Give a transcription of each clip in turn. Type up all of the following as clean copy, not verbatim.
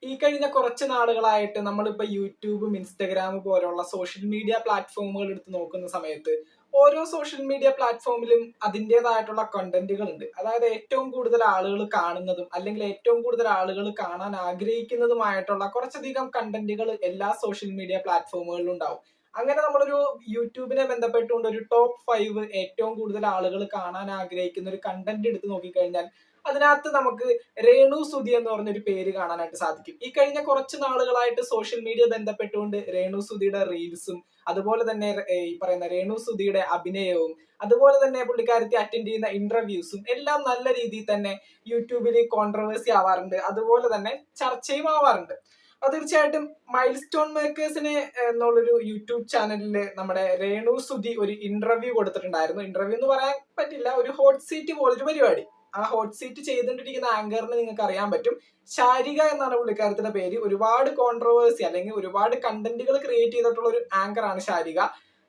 ഈ കഴിഞ്ഞ കുറച്ച് നാളുകളായിട്ട് നമ്മളിപ്പോ യൂട്യൂബും ഇൻസ്റ്റഗ്രാമും പോലുള്ള സോഷ്യൽ മീഡിയ പ്ലാറ്റ്ഫോമുകൾ എടുത്ത് നോക്കുന്ന സമയത്ത് ഓരോ സോഷ്യൽ മീഡിയ പ്ലാറ്റ്ഫോമിലും അതിൻ്റെതായിട്ടുള്ള കണ്ടന്റുകൾ ഉണ്ട്. അതായത് ഏറ്റവും കൂടുതൽ ആളുകൾ കാണുന്നതും അല്ലെങ്കിൽ ഏറ്റവും കൂടുതൽ ആളുകൾ കാണാൻ ആഗ്രഹിക്കുന്നതുമായിട്ടുള്ള കുറച്ചധികം കണ്ടന്റുകൾ എല്ലാ സോഷ്യൽ മീഡിയ പ്ലാറ്റ്ഫോമുകളിലും ഉണ്ടാവും. അങ്ങനെ നമ്മളൊരു യൂട്യൂബിനെ ബന്ധപ്പെട്ടുകൊണ്ട് ഒരു ടോപ്പ് 5 ഏറ്റവും കൂടുതൽ ആളുകൾ കാണാൻ ആഗ്രഹിക്കുന്ന ഒരു കണ്ടന്റ് എടുത്ത് നോക്കിക്കഴിഞ്ഞാൽ അതിനകത്ത് നമുക്ക് രേണു സുധി എന്ന് പറഞ്ഞൊരു പേര് കാണാനായിട്ട് സാധിക്കും. ഈ കഴിഞ്ഞ കുറച്ച് നാളുകളായിട്ട് സോഷ്യൽ മീഡിയ ബന്ധപ്പെട്ടുകൊണ്ട് രേണു സുധിയുടെ റീൽസും അതുപോലെ തന്നെ ഈ പറയുന്ന രേണു സുധിയുടെ അഭിനയവും അതുപോലെ തന്നെ പുള്ളിക്കാരത്തി അറ്റൻഡ് ചെയ്യുന്ന ഇന്റർവ്യൂസും എല്ലാം നല്ല രീതിയിൽ തന്നെ യൂട്യൂബിൽ കോൺട്രവേഴ്സി ആവാറുണ്ട്, അതുപോലെ തന്നെ ചർച്ചയും ആവാറുണ്ട്. അപ്പൊ തീർച്ചയായിട്ടും മൈൽ സ്റ്റോൺ മേക്കേഴ്സിന് എന്നുള്ളൊരു യൂട്യൂബ് ചാനലിൽ നമ്മുടെ രേണു സുധി ഒരു ഇന്റർവ്യൂ കൊടുത്തിട്ടുണ്ടായിരുന്നു. ഇന്റർവ്യൂ എന്ന് പറയാൻ പറ്റില്ല, ഒരു ഹോട്ട് സീറ്റ് പോലൊരു പരിപാടി. ആ ഹോട്ട് സീറ്റ് ചെയ്തുകൊണ്ടിരിക്കുന്ന ആങ്കറിന് നിങ്ങൾക്ക് അറിയാൻ പറ്റും, ശാരിക എന്നാണ് പുള്ളിക്കാരത്തിന്റെ പേര്. ഒരുപാട് കോൺട്രവേഴ്സി അല്ലെങ്കിൽ ഒരുപാട് കണ്ടന്റുകൾ ക്രിയേറ്റ് ചെയ്തിട്ടുള്ള ഒരു ആങ്കറാണ് ശാരിക.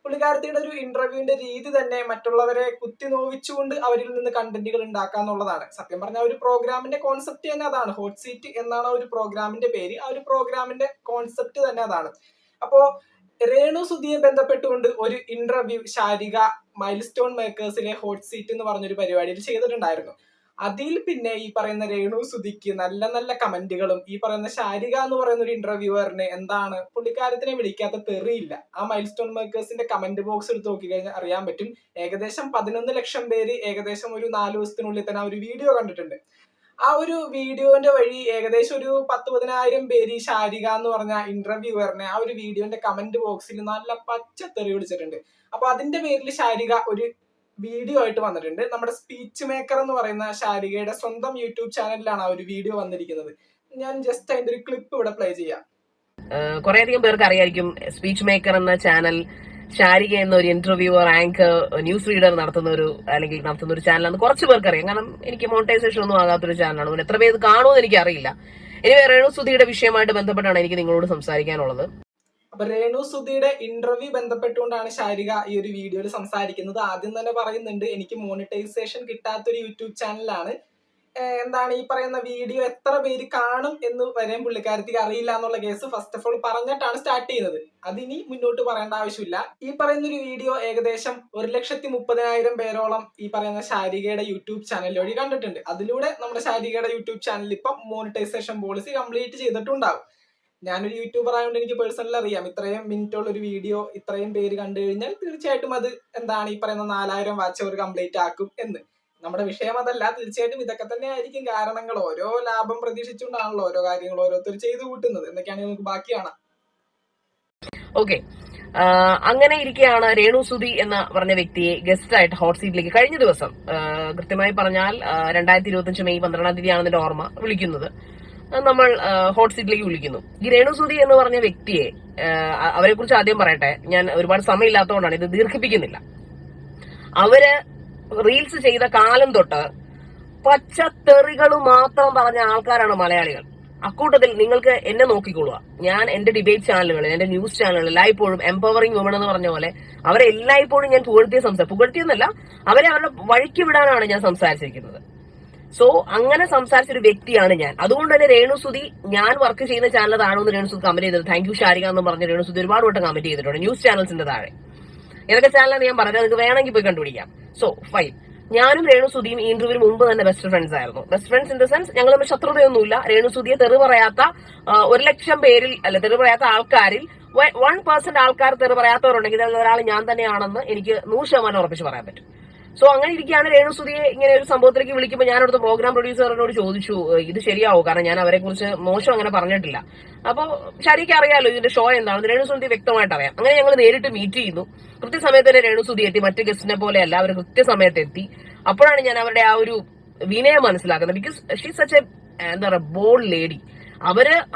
പുള്ളിക്കാരത്തിയുടെ ഒരു ഇന്റർവ്യൂവിന്റെ രീതി തന്നെ മറ്റുള്ളവരെ കുത്തി നോവിച്ചുകൊണ്ട് അവരിൽ നിന്ന് കണ്ടന്റുകൾ ഉണ്ടാക്കുക എന്നുള്ളതാണ്. സത്യം പറഞ്ഞ ഒരു പ്രോഗ്രാമിന്റെ കോൺസെപ്റ്റ് തന്നെ അതാണ്. ഹോട്ട് സീറ്റ് എന്നാണ് ഒരു പ്രോഗ്രാമിന്റെ പേര്. ആ ഒരു പ്രോഗ്രാമിന്റെ കോൺസെപ്റ്റ് തന്നെ അതാണ്. അപ്പോ രേണു സുധിയെ ബന്ധപ്പെട്ടുകൊണ്ട് ഒരു ഇന്റർവ്യൂ ശാരിക മൈൽ സ്റ്റോൺ മേക്കേഴ്സിലെ ഹോട്ട് സീറ്റ് എന്ന് പറഞ്ഞൊരു പരിപാടിയിൽ ചെയ്തിട്ടുണ്ടായിരുന്നു. അതിൽ പിന്നെ ഈ പറയുന്ന രേണു സുധിക്ക് നല്ല നല്ല കമന്റുകളും ഈ പറയുന്ന ശാരിക എന്ന് പറയുന്ന ഒരു ഇന്റർവ്യൂവറിന് എന്താണ് പുള്ളിക്കാരത്തിനെ വിളിക്കാത്ത തെറിയില്ല. ആ മൈൽ സ്റ്റോൺ മേക്കേഴ്സിന്റെ കമന്റ് ബോക്സ് എടുത്ത് നോക്കി കഴിഞ്ഞാൽ അറിയാൻ പറ്റും. ഏകദേശം 11 ലക്ഷം പേര് ഏകദേശം ഒരു 4 ദിവസത്തിനുള്ളിൽ തന്നെ ആ ഒരു വീഡിയോ കണ്ടിട്ടുണ്ട്. ആ ഒരു വീഡിയോന്റെ വഴി ഏകദേശം ഒരു 10-15 പേര് ഈ ശാരിക എന്ന് പറഞ്ഞ ഇന്റർവ്യൂവറിനെ ആ ഒരു വീഡിയോന്റെ കമന്റ് ബോക്സിൽ നല്ല പച്ചത്തെറി വിളിച്ചിട്ടുണ്ട്. അപ്പൊ അതിന്റെ പേരിൽ ശാരിക ഒരു വീഡിയോ ആയിട്ട് വന്നിട്ടുണ്ട്. നമ്മുടെ സ്പീച്ച് മേക്കർ എന്ന് പറയുന്ന ശാരികയുടെ സ്വന്തം യൂട്യൂബ് ചാനലിലാണ് ആ ഒരു വീഡിയോ വന്നിരിക്കുന്നത്. ഞാൻ ജസ്റ്റ് അതിന്റെ ഒരു ക്ലിപ്പ് ഇവിടെ പ്ലേ ചെയ്യാം. കുറേയധികം പേർക്ക് അറിയായിരിക്കും സ്പീച്ച് മേക്കർ എന്ന ചാനൽ ശാരിക എന്ന ഒരു ഇന്റർവ്യൂവർ, ആങ്കർ, ന്യൂസ് റീഡർ നടത്തുന്ന ഒരു ചാനലാണ്. കുറച്ച് പേർക്ക് അറിയാം, കാരണം എനിക്ക് മോണിറ്റൈസേഷൻ ഒന്നും ആകാത്തൊരു ചാനലാണ്. എത്ര പേര് കാണുമെന്ന് എനിക്ക് അറിയില്ല. ഇനി രേണു സുധിയുടെ വിഷയമായിട്ട് ബന്ധപ്പെട്ടാണ് എനിക്ക് നിങ്ങളോട് സംസാരിക്കാനുള്ളത്. അപ്പൊ രേണു സുധിയുടെ ഇന്റർവ്യൂ ബന്ധപ്പെട്ടുകൊണ്ടാണ് ശാരിക ഈ ഒരു വീഡിയോയിൽ സംസാരിക്കുന്നത്. ആദ്യം തന്നെ പറയുന്നുണ്ട്, എനിക്ക് മോണിറ്റൈസേഷൻ കിട്ടാത്തൊരു യൂട്യൂബ് ചാനലാണ്, എന്താണ് ഈ പറയുന്ന വീഡിയോ എത്ര പേര് കാണും എന്ന് വരെയും പുള്ളിക്കാരത്തിക്ക് അറിയില്ല എന്നുള്ള കേസ് ഫസ്റ്റ് ഓഫ് ഓൾ പറഞ്ഞിട്ടാണ് സ്റ്റാർട്ട് ചെയ്യുന്നത്. അതിനി മുന്നോട്ട് പറയേണ്ട ആവശ്യമില്ല. ഈ പറയുന്ന ഒരു വീഡിയോ ഏകദേശം 1,30,000 പേരോളം ഈ പറയുന്ന ശാരികയുടെ യൂട്യൂബ് ചാനൽ വഴി കണ്ടിട്ടുണ്ട്. അതിലൂടെ നമ്മുടെ ശാരികയുടെ യൂട്യൂബ് ചാനൽ ഇപ്പം മോണിറ്റൈസേഷൻ പോളിസി കംപ്ലീറ്റ് ചെയ്തിട്ടുണ്ടാവും. ഞാനൊരു യൂട്യൂബർ ആയതുകൊണ്ട് എനിക്ക് പേഴ്സണലി അറിയാം, ഇത്രയും മിനിറ്റുള്ള ഒരു വീഡിയോ ഇത്രയും പേര് കണ്ടു കഴിഞ്ഞാൽ തീർച്ചയായിട്ടും അത് എന്താണ് ഈ പറയുന്ന 4,000 വാച്ച് അവർ കംപ്ലീറ്റ് ആക്കും എന്ന്. നമ്മുടെ വിഷയം അതല്ല. തീർച്ചയായിട്ടും ഇതൊക്കെ തന്നെ ആയിരിക്കും കാരണങ്ങൾ. ഓരോ ലാഭം പ്രതീക്ഷിച്ചുകൊണ്ടാണല്ലോ ഓരോ കാര്യങ്ങൾ ഓരോരുത്തർ ചെയ്തു കൂട്ടുന്നത്. എന്നൊക്കെയാണ് നമുക്ക് ബാക്കി കാണാം. ഓക്കെ, അങ്ങനെ ഇരിക്കെയാണ് രേണു സുധി എന്ന് പറഞ്ഞ വ്യക്തിയെ ഗസ്റ്റ് ആയിട്ട് ഹോട്ട് സീറ്റിലേക്ക് കഴിഞ്ഞ ദിവസം, കൃത്യമായി പറഞ്ഞാൽ 2025 മെയ് 12-ാം തീയതിയാണ് എന്റെ ഓർമ്മ, വിളിക്കുന്നത്. നമ്മൾ ഹോട്ട് സീറ്റിലേക്ക് വിളിക്കുന്നു. ഈ രേണു സുധി എന്ന് പറഞ്ഞ വ്യക്തിയെ, അവരെ കുറിച്ച് ആദ്യം പറയട്ടെ. ഞാൻ ഒരുപാട് സമയമില്ലാത്തതുകൊണ്ടാണ് ഇത് ദീർഘിപ്പിക്കുന്നില്ല. അവര് റീൽസ് ചെയ്ത കാലം തൊട്ട് പച്ചത്തെറികൾ മാത്രം പറഞ്ഞ ആൾക്കാരാണ് മലയാളികൾ. അക്കൂട്ടത്തിൽ നിങ്ങൾക്ക് എന്നെ നോക്കിക്കൊള്ളുക. ഞാൻ എന്റെ ഡിബേറ്റ് ചാനലുകളിൽ, എന്റെ ന്യൂസ് ചാനലുകളിൽ എല്ലായ്പ്പോഴും എംപവറിംഗ് വുമൺ എന്ന് പറഞ്ഞ പോലെ അവരെ എല്ലായ്പ്പോഴും ഞാൻ പുകഴ്ത്തിയെന്നല്ല, അവരെ അവരുടെ വഴിക്ക് വിടാനാണ് ഞാൻ സംസാരിച്ചിരിക്കുന്നത്. സോ അങ്ങനെ സംസാരിച്ചൊരു വ്യക്തിയാണ് ഞാൻ. അതുകൊണ്ട് തന്നെ രേണു സുധി ഞാൻ വർക്ക് ചെയ്യുന്ന ചാനൽ താഴെ രേണു സുധി കമന്റ് ചെയ്തത് താങ്ക് യു ശാരിക എന്ന് പറഞ്ഞ രേണു സുധി ഒരുപാട് വട്ടം കമന്റ് ചെയ്തിട്ടുണ്ട് ന്യൂസ് ചാനൽസിന്റെ താഴെ. ഏതൊക്കെ ചാനലാണ് ഞാൻ പറഞ്ഞത്, നിങ്ങൾക്ക് വേണമെങ്കിൽ പോയി കണ്ടുപിടിക്കാം. So fine. ഞാനും രേണു സുധിയും ഈ ഇന്റർവ്യൂവിന് മുമ്പ് തന്നെ ബെസ്റ്റ് ഫ്രണ്ട്സ് ആയിരുന്നു. Best friends in the sense ഞങ്ങൾ തമ്മിൽ ശത്രുതയൊന്നുമില്ല. രേണു സുധിയെ തെറി പറയാത്ത 1,00,000 പേരിൽ തെറി പറയാത്ത ആൾക്കാരിൽ 1% ആൾക്കാർ തെറി പറയാത്തവരുണ്ടെങ്കിൽ അതിൽ ഒരാൾ ഞാൻ തന്നെയാണെന്ന് എനിക്ക് 100% ഉറപ്പിച്ച് പറയാൻ പറ്റും. സോ അങ്ങനെ ഇരിക്കുകയാണ് രേണു സുധിയെ ഇങ്ങനെ ഒരു സംഭവത്തിലേക്ക് വിളിക്കുമ്പോൾ ഞാൻ അവിടുത്തെ പ്രോഗ്രാം പ്രൊഡ്യൂസറിനോട് ചോദിച്ചു, ഇത് ശരിയാവും, കാരണം ഞാൻ അവരെ കുറിച്ച് മോശം അങ്ങനെ പറഞ്ഞിട്ടില്ല. അപ്പൊ ശരിക്കും അറിയാലോ ഇതിന്റെ ഷോ എന്താണെന്ന് രേണു സുധി വ്യക്തമായിട്ട് അറിയാം. അങ്ങനെ ഞങ്ങൾ നേരിട്ട് മീറ്റ് ചെയ്യുന്നു. കൃത്യസമയത്ത് തന്നെ രേണു സുധി എത്തി. മറ്റു ഗസ്റ്റിനെ പോലെയല്ല, അവർ കൃത്യസമയത്ത് എത്തി. അപ്പോഴാണ് ഞാൻ അവരുടെ ആ ഒരു വിനയം മനസ്സിലാക്കുന്നത്. Because she such A bold lady.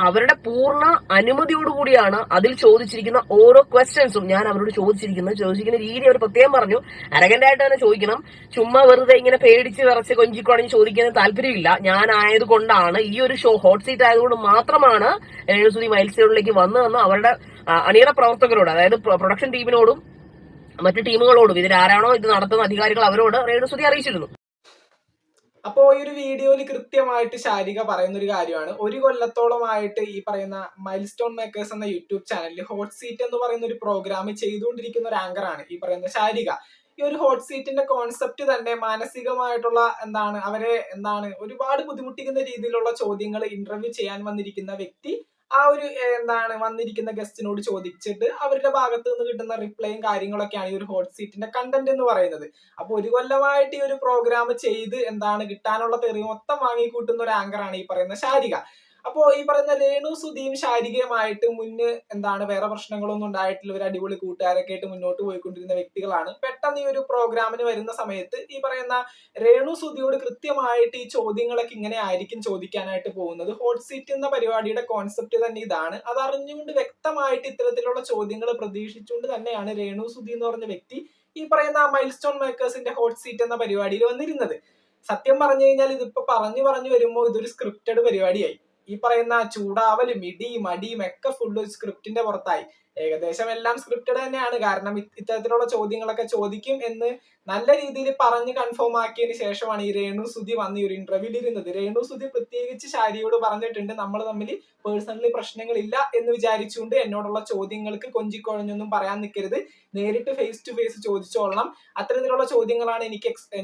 അവരുടെ പൂർണ്ണ അനുമതിയോടുകൂടിയാണ് അതിൽ ചോദിച്ചിരിക്കുന്ന ഓരോ ക്വസ്റ്റ്യൻസും ഞാൻ അവരോട് ചോദിച്ചിരിക്കുന്ന രീതി അവർ പ്രത്യേകം പറഞ്ഞു. അരഗന്റ് ആയിട്ട് തന്നെ ചോദിക്കണം. ചുമ്മാ വെറുതെ ഇങ്ങനെ പേടിച്ച് വിറച്ച് കൊഞ്ചിക്കുടഞ്ഞ് ചോദിക്കാൻ താല്പര്യമില്ല. ഞാൻ ആയതുകൊണ്ടാണ്, ഈ ഒരു ഷോ ഹോട്ട് സീറ്റ് ആയതുകൊണ്ട് മാത്രമാണ് രേണു സുധി മൈൽ സ്റ്റോണിലേക്ക് വന്നതെന്ന് അവരുടെ അണിയറ പ്രവർത്തകരോട്, അതായത് പ്രൊഡക്ഷൻ ടീമിനോടും മറ്റു ടീമുകളോടും, ഇതിലാരാണോ ഇത് നടത്തുന്ന അധികാരികൾ അവരോട് രേണു സുധി അറിയിച്ചിരുന്നു. അപ്പോൾ ഈ ഒരു വീഡിയോയിൽ കൃത്യമായിട്ട് ശാരിക പറയുന്ന ഒരു കാര്യമാണ്, 1 കൊല്ലത്തോളമായിട്ട് ഈ പറയുന്ന മൈൽ സ്റ്റോൺ മേക്കേഴ്സ് എന്ന യൂട്യൂബ് ചാനലിൽ ഹോട്ട് സീറ്റ് എന്ന് പറയുന്ന ഒരു പ്രോഗ്രാം ചെയ്തുകൊണ്ടിരിക്കുന്ന ഒരു ആങ്കറാണ് ഈ പറയുന്ന ശാരിക. ഈ ഒരു ഹോട്ട് സീറ്റിന്റെ കോൺസെപ്റ്റ് തന്നെ മാനസികമായിട്ടുള്ള അവരെ ഒരുപാട് ബുദ്ധിമുട്ടിക്കുന്ന രീതിയിലുള്ള ചോദ്യങ്ങൾ ഇന്റർവ്യൂ ചെയ്യാൻ വന്നിരിക്കുന്ന വ്യക്തി ആ ഒരു വന്നിരിക്കുന്ന ഗസ്റ്റിനോട് ചോദിച്ചിട്ട് അവരുടെ ഭാഗത്ത് നിന്ന് കിട്ടുന്ന റിപ്ലൈയും കാര്യങ്ങളൊക്കെയാണ് ഈ ഒരു ഹോട്ട് സീറ്റിന്റെ കണ്ടന്റ് എന്ന് പറയുന്നത്. അപ്പൊ 1 കൊല്ലമായിട്ട് ഈ ഒരു പ്രോഗ്രാം ചെയ്ത് കിട്ടാനുള്ള തെറി മൊത്തം വാങ്ങിക്കൂട്ടുന്ന ഒരു ആങ്കറാണ് ഈ പറയുന്ന ശാരിക. അപ്പോ ഈ പറയുന്ന രേണു സുധിയും ശാരികയുമായിട്ട് മുന്നേ വേറെ പ്രശ്നങ്ങളൊന്നും ഉണ്ടായിട്ടില്ല, ഒരു അടിപൊളി കൂട്ടുകാരൊക്കെ ആയിട്ട് മുന്നോട്ട് പോയിക്കൊണ്ടിരുന്ന വ്യക്തികളാണ്. പെട്ടെന്ന് ഈ ഒരു പ്രോഗ്രാമിന് വരുന്ന സമയത്ത് ഈ പറയുന്ന രേണു സുധിയോട് കൃത്യമായിട്ട് ഈ ചോദ്യങ്ങളൊക്കെ ഇങ്ങനെ ആയിരിക്കും ചോദിക്കാനായിട്ട് പോകുന്നത്. ഹോട്ട് സീറ്റ് എന്ന പരിപാടിയുടെ കോൺസെപ്റ്റ് തന്നെ ഇതാണ്. അത് അറിഞ്ഞുകൊണ്ട് വ്യക്തമായിട്ട് ഇത്തരത്തിലുള്ള ചോദ്യങ്ങൾ പ്രതീക്ഷിച്ചുകൊണ്ട് തന്നെയാണ് രേണു സുധി എന്ന് പറഞ്ഞ വ്യക്തി ഈ പറയുന്ന മൈൽ സ്റ്റോൺ മേക്കേഴ്സിന്റെ ഹോട്ട് സീറ്റ് എന്ന പരിപാടിയിൽ വന്നിരുന്നത്. സത്യം പറഞ്ഞു കഴിഞ്ഞാൽ ഇതിപ്പോ പറഞ്ഞു വരുമ്പോൾ ഇതൊരു സ്ക്രിപ്റ്റഡ് പരിപാടിയായി. ഈ പറയുന്ന ചൂടാവലും ഇടിയും അടിയും ഒക്കെ ഫുള്ള് സ്ക്രിപ്റ്റിന്റെ പുറത്തായി. ഏകദേശം എല്ലാം സ്ക്രിപ്റ്റഡ് തന്നെയാണ്. കാരണം ഇത്തരത്തിലുള്ള ചോദ്യങ്ങളൊക്കെ ചോദിക്കും എന്ന് നല്ല രീതിയിൽ പറഞ്ഞ് കൺഫേം ആക്കിയതിന് ശേഷമാണ് ഈ രേണു സുധി വന്ന് ഈ ഒരു ഇന്റർവ്യൂവിൽ ഇരുന്നത്. രേണു സുധി പ്രത്യേകിച്ച് ശാരിയോട് പറഞ്ഞിട്ടുണ്ട്, നമ്മൾ തമ്മിൽ പേഴ്സണലി പ്രശ്നങ്ങളില്ല എന്ന് വിചാരിച്ചുകൊണ്ട് എന്നോടുള്ള ചോദ്യങ്ങൾക്ക് കൊഞ്ചിക്കൊഴഞ്ഞൊന്നും പറയാൻ നിൽക്കരുത്, നേരിട്ട് ഫേസ് ടു ഫേസ് ചോദിച്ചോളണം. അത്തരത്തിലുള്ള ചോദ്യങ്ങളാണ്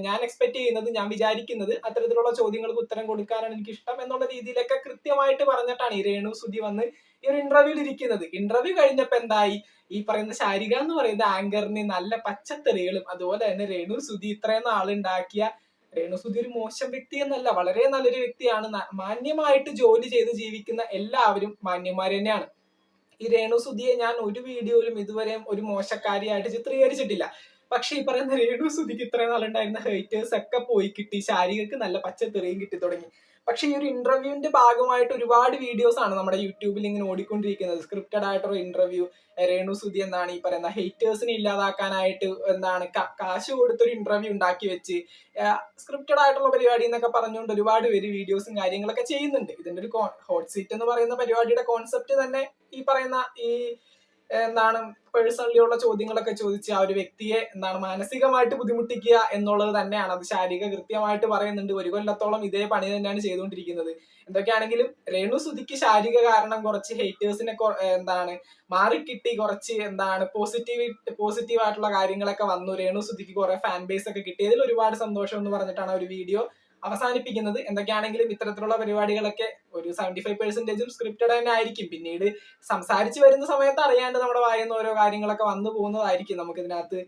ഞാൻ എക്സ്പെക്ട് ചെയ്യുന്നത്, ഞാൻ വിചാരിക്കുന്നത്. അത്തരത്തിലുള്ള ചോദ്യങ്ങൾക്ക് ഉത്തരം കൊടുക്കാനാണ് എനിക്ക് ഇഷ്ടം എന്നുള്ള രീതിയിലൊക്കെ കൃത്യമായിട്ട് പറഞ്ഞിട്ടാണ് ഈ രേണു സുധി വന്ന് ഈ ഒരു ഇന്റർവ്യൂവിൽ ഇരിക്കുന്നത്. ഇന്റർവ്യൂ കഴിഞ്ഞപ്പോ എന്തായി, ഈ പറയുന്ന ശാരിക എന്ന് പറയുന്ന ആങ്കറിന് നല്ല പച്ചത്തെറികളും അതുപോലെ തന്നെ രേണു സുധി ഇത്രയും നാളുണ്ടാക്കിയ, രേണു സുധി ഒരു മോശം വ്യക്തി എന്നല്ല, വളരെ നല്ലൊരു വ്യക്തിയാണ്. മാന്യമായിട്ട് ജോലി ചെയ്ത് ജീവിക്കുന്ന എല്ലാവരും മാന്യന്മാർ തന്നെയാണ്. ഈ രേണു സുധിയെ ഞാൻ ഒരു വീഡിയോയിലും ഇതുവരെയും ഒരു മോശക്കാരിയായിട്ട് ചിത്രീകരിച്ചിട്ടില്ല. പക്ഷെ ഈ പറയുന്ന രേണു സുധിക്ക് ഇത്രയും നാളുണ്ടായിരുന്ന ഹേറ്റേഴ്സ് ഒക്കെ പോയി കിട്ടി, ശാരികക്ക് നല്ല പച്ചത്തെറിയും കിട്ടി തുടങ്ങി. പക്ഷെ ഈ ഒരു ഇന്റർവ്യൂവിന്റെ ഭാഗമായിട്ട് ഒരുപാട് വീഡിയോസ് ആണ് നമ്മുടെ യൂട്യൂബിൽ ഇങ്ങനെ ഓടിക്കൊണ്ടിരിക്കുന്നത്. സ്ക്രിപ്റ്റഡ് ആയിട്ടുള്ള ഇന്റർവ്യൂ, രേണു സുധി ഈ പറയുന്ന ഹേറ്റേഴ്സിനെ ഇല്ലാതാക്കാനായിട്ട് കാശ് കൊടുത്തൊരു ഇന്റർവ്യൂ ഉണ്ടാക്കി വെച്ച് സ്ക്രിപ്റ്റഡ് ആയിട്ടുള്ള പരിപാടി എന്നൊക്കെ പറഞ്ഞുകൊണ്ട് ഒരുപാട് പേര് വീഡിയോസും കാര്യങ്ങളൊക്കെ ചെയ്യുന്നുണ്ട്. ഇതിന്റെ ഒരു ഹോട്ട് സീറ്റ് എന്ന് പറയുന്ന പരിപാടിയുടെ കോൺസെപ്റ്റ് തന്നെ ഈ പറയുന്ന ഈ പേഴ്സണലി ഉള്ള ചോദ്യങ്ങളൊക്കെ ചോദിച്ച് ആ ഒരു വ്യക്തിയെ മാനസികമായിട്ട് ബുദ്ധിമുട്ടിക്കുക എന്നുള്ളത് തന്നെയാണ്. അത് ശാരിക കൃത്യമായിട്ട് പറയുന്നുണ്ട്. 1 കൊല്ലത്തോളം ഇതേ പണി തന്നെയാണ് ചെയ്തുകൊണ്ടിരിക്കുന്നത്. എന്തൊക്കെയാണെങ്കിലും രേണു സുധിക്ക് ശാരിക കാരണം കുറച്ച് ഹേറ്റേഴ്സിനെ മാറിക്കിട്ടി, കുറച്ച് പോസിറ്റീവ് ആയിട്ടുള്ള കാര്യങ്ങളൊക്കെ വന്നു. രേണു സുധിക്ക് കുറെ ഫാൻ ബേസ് ഒക്കെ കിട്ടിയതിൽ ഒരുപാട് സന്തോഷം എന്ന് പറഞ്ഞിട്ടാണ് ഒരു വീഡിയോ അവസാനിപ്പിക്കുന്നത്. എന്തൊക്കെയാണെങ്കിലും ഇത്തരത്തിലുള്ള പരിപാടികളൊക്കെ ഒരു 75% സ്ക്രിപ്റ്റഡ് തന്നെ ആയിരിക്കും. പിന്നീട് സംസാരിച്ച് വരുന്ന സമയത്ത് അറിയാണ്ട് നമ്മുടെ വായിന്ന് ഓരോ കാര്യങ്ങളൊക്കെ വന്നു പോകുന്നതായിരിക്കും നമുക്ക് ഇതിനകത്ത്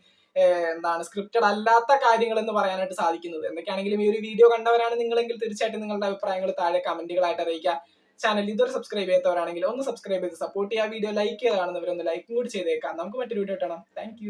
സ്ക്രിപ്റ്റഡ് അല്ലാത്ത കാര്യങ്ങൾ എന്ന് പറയാനായിട്ട് സാധിക്കുന്നത്. എന്തൊക്കെയാണെങ്കിലും ഈ ഒരു വീഡിയോ കണ്ടവരാണ് നിങ്ങളെങ്കിൽ തീർച്ചയായിട്ടും നിങ്ങളുടെ അഭിപ്രായങ്ങൾ താഴെ കമന്റുകളായിട്ട് അറിയിക്കുക. ചാനൽ ഇതുവരെ സബ്സ്ക്രൈബ് ചെയ്യാത്തവരാണെങ്കിൽ ഒന്ന് സബ്സ്ക്രൈബ് ചെയ്ത് സപ്പോർട്ട് ചെയ്യുക. വീഡിയോ ലൈക്ക് ചെയ്ത് കാണുന്നവരൊന്ന് ലൈക്കും കൂടി ചെയ്തേക്കാം. നമുക്ക് മറ്റൊരു വീഡിയോ കാണാം. താങ്ക്